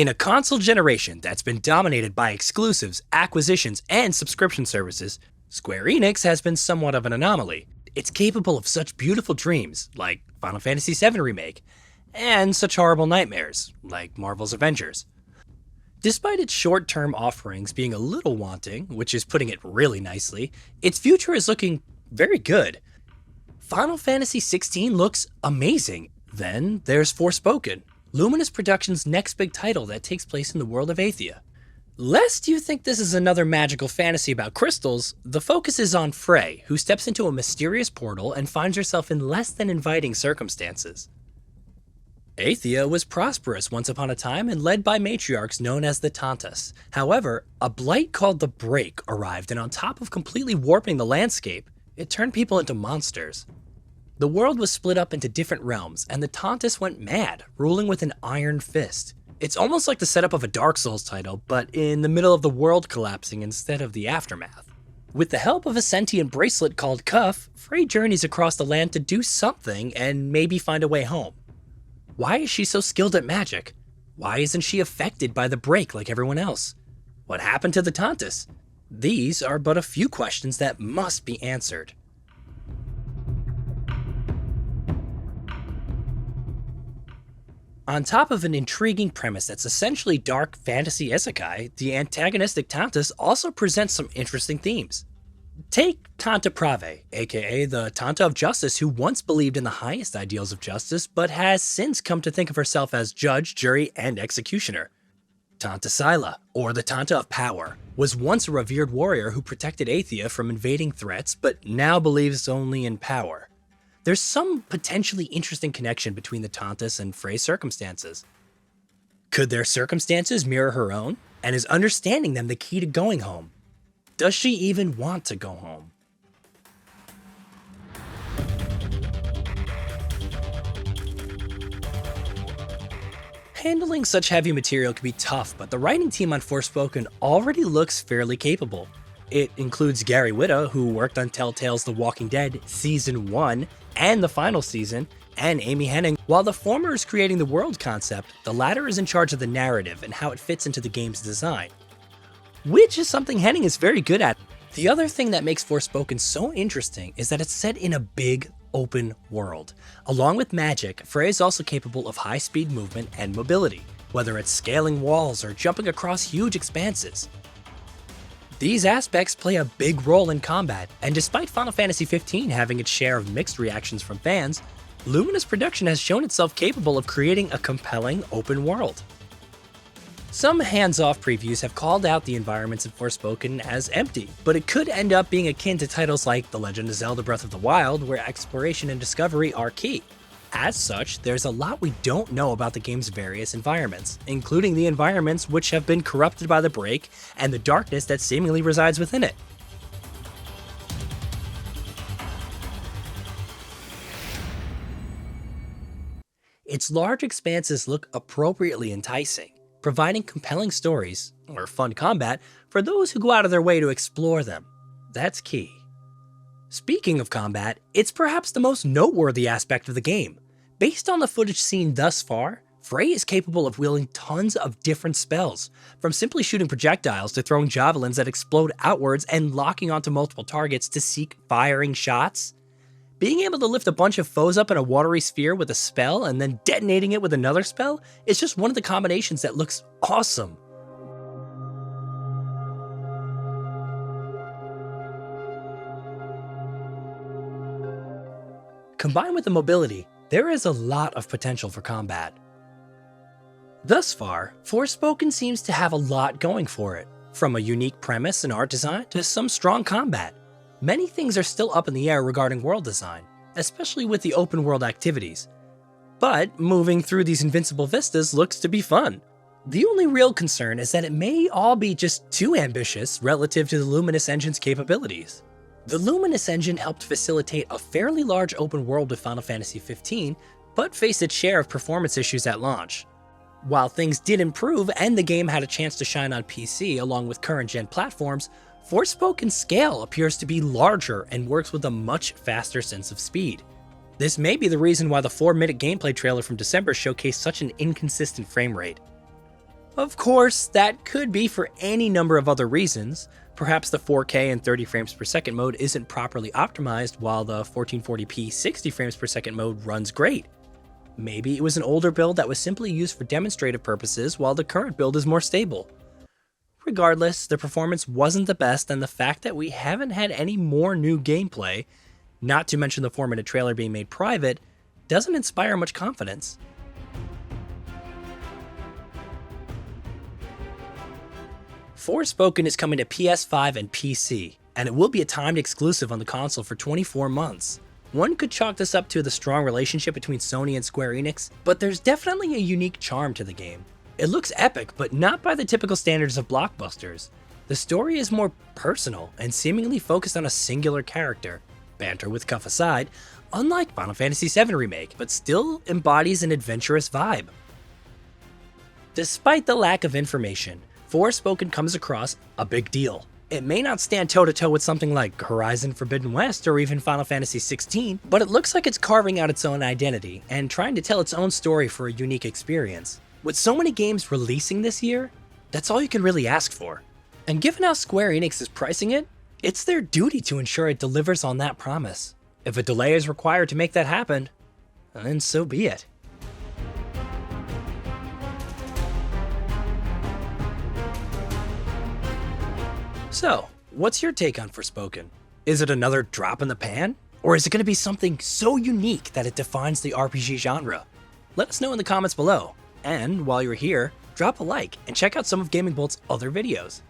In a console generation that's been dominated by exclusives, acquisitions, and subscription services, Square Enix has been somewhat of an anomaly. It's capable of such beautiful dreams, like Final Fantasy VII Remake, and such horrible nightmares, like Marvel's Avengers. Despite its short-term offerings being a little wanting, which is putting it really nicely, its future is looking very good. Final Fantasy XVI looks amazing. Then there's Forspoken, Luminous Productions' next big title that takes place in the world of Athia. Lest you think this is another magical fantasy about crystals, the focus is on Frey, who steps into a mysterious portal and finds herself in less than inviting circumstances. Athia was prosperous once upon a time and led by matriarchs known as the Tantas. However, a blight called the Break arrived, and on top of completely warping the landscape, it turned people into monsters. The world was split up into different realms, and the Tantas went mad, ruling with an iron fist. It's almost like the setup of a Dark Souls title, but in the middle of the world collapsing instead of the aftermath. With the help of a sentient bracelet called Cuff, Frey journeys across the land to do something and maybe find a way home. Why is she so skilled at magic? Why isn't she affected by the Break like everyone else? What happened to the Tantas? These are but a few questions that must be answered. On top of an intriguing premise that's essentially dark fantasy isekai, the antagonistic Tantas also presents some interesting themes. Take Tanta Prave, aka the Tanta of Justice, who once believed in the highest ideals of justice, but has since come to think of herself as judge, jury, and executioner. Tanta Sila, or the Tanta of Power, was once a revered warrior who protected Athia from invading threats, but now believes only in power. There's some potentially interesting connection between the Tantas and Frey's circumstances. Could their circumstances mirror her own? And is understanding them the key to going home? Does she even want to go home? Handling such heavy material can be tough, but the writing team on Forspoken already looks fairly capable. It includes Gary Whitta, who worked on Telltale's The Walking Dead Season 1 and the final season, and Amy Hennig. While the former is creating the world concept, the latter is in charge of the narrative and how it fits into the game's design, which is something Hennig is very good at. The other thing that makes Forspoken so interesting is that it's set in a big, open world. Along with magic, Frey is also capable of high-speed movement and mobility, whether it's scaling walls or jumping across huge expanses. These aspects play a big role in combat, and despite Final Fantasy XV having its share of mixed reactions from fans, Luminous Production has shown itself capable of creating a compelling open world. Some hands-off previews have called out the environments in Forspoken as empty, but it could end up being akin to titles like The Legend of Zelda Breath of the Wild, where exploration and discovery are key. As such, there's a lot we don't know about the game's various environments, including the environments which have been corrupted by the Break and the darkness that seemingly resides within it. Its large expanses look appropriately enticing, providing compelling stories, or fun combat, for those who go out of their way to explore them. That's key. Speaking of combat, it's perhaps the most noteworthy aspect of the game. Based on the footage seen thus far, Frey is capable of wielding tons of different spells, from simply shooting projectiles to throwing javelins that explode outwards and locking onto multiple targets to seek firing shots. Being able to lift a bunch of foes up in a watery sphere with a spell and then detonating it with another spell is just one of the combinations that looks awesome. Combined with the mobility, there is a lot of potential for combat. Thus far, Forspoken seems to have a lot going for it, from a unique premise and art design to some strong combat. Many things are still up in the air regarding world design, especially with the open world activities. But moving through these invincible vistas looks to be fun. The only real concern is that it may all be just too ambitious relative to the Luminous Engine's capabilities. The Luminous Engine helped facilitate a fairly large open world with Final Fantasy XV, but faced its share of performance issues at launch. While things did improve and the game had a chance to shine on PC along with current-gen platforms, Forspoken's scale appears to be larger and works with a much faster sense of speed. This may be the reason why the 4-minute gameplay trailer from December showcased such an inconsistent frame rate. Of course, that could be for any number of other reasons. Perhaps the 4K and 30 frames per second mode isn't properly optimized while the 1440p 60 frames per second mode runs great. Maybe it was an older build that was simply used for demonstrative purposes while the current build is more stable. Regardless, the performance wasn't the best, and the fact that we haven't had any more new gameplay, not to mention the 4-minute trailer being made private, doesn't inspire much confidence. Forspoken is coming to PS5 and PC, and it will be a timed exclusive on the console for 24 months. One could chalk this up to the strong relationship between Sony and Square Enix, but there's definitely a unique charm to the game. It looks epic, but not by the typical standards of blockbusters. The story is more personal and seemingly focused on a singular character, banter with Cuff aside, unlike Final Fantasy VII Remake, but still embodies an adventurous vibe. Despite the lack of information, Forspoken comes across a big deal. It may not stand toe-to-toe with something like Horizon Forbidden West or even Final Fantasy XVI, but it looks like it's carving out its own identity and trying to tell its own story for a unique experience. With so many games releasing this year, that's all you can really ask for. And given how Square Enix is pricing it, it's their duty to ensure it delivers on that promise. If a delay is required to make that happen, then so be it. So, what's your take on Forspoken? Is it another drop in the pan? Or is it going to be something so unique that it defines the RPG genre? Let us know in the comments below. And while you're here, drop a like and check out some of GamingBolt's other videos.